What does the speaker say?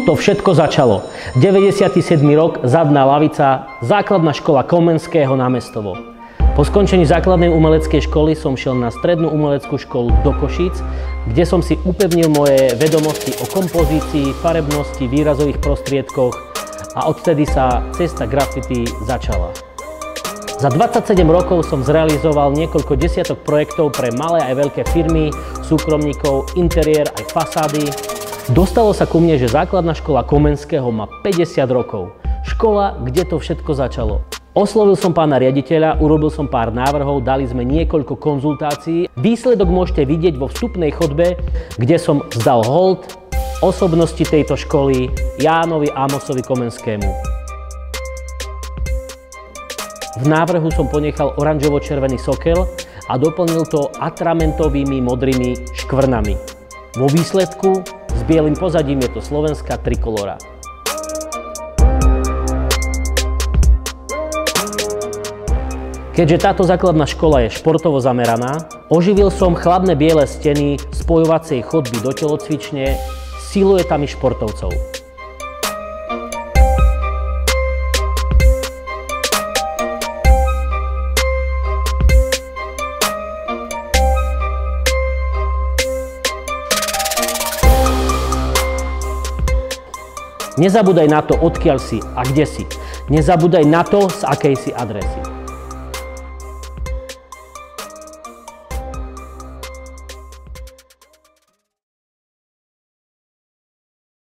to všetko začalo. 97. rok, zadná lavica, základná škola Komenského na Mestovo. Po skončení základnej umeleckej školy som šiel na strednú umeleckú školu do Košíc, kde som si upevnil moje vedomosti o kompozícii, farebnosti, výrazových prostriedkoch a odtedy sa cesta graffiti začala. Za 27 rokov som zrealizoval niekoľko desiatok projektov pre malé aj veľké firmy, súkromníkov, interiér aj fasády. Dostalo sa ku mne, že základná škola Komenského má 50 rokov. Škola, kde to všetko začalo. Oslovil som pána riaditeľa, urobil som pár návrhov, dali sme niekoľko konzultácií. Výsledok môžete vidieť vo vstupnej chodbe, kde som vzdal hold osobnosti tejto školy Jánovi Ámosovi Komenskému. V návrhu som ponechal oranžovo-červený sokel a doplnil to atramentovými modrými škvrnami. Vo výsledku s bielým pozadím je to slovenská trikolora. Keďže táto základná škola je športovo zameraná, oživil som chladné biele steny spojovacej chodby do telocvične siluetami športovcov. Nezabúdaj na to, odkiaľ si a kde si. Nezabúdaj na to, z akej si adresy.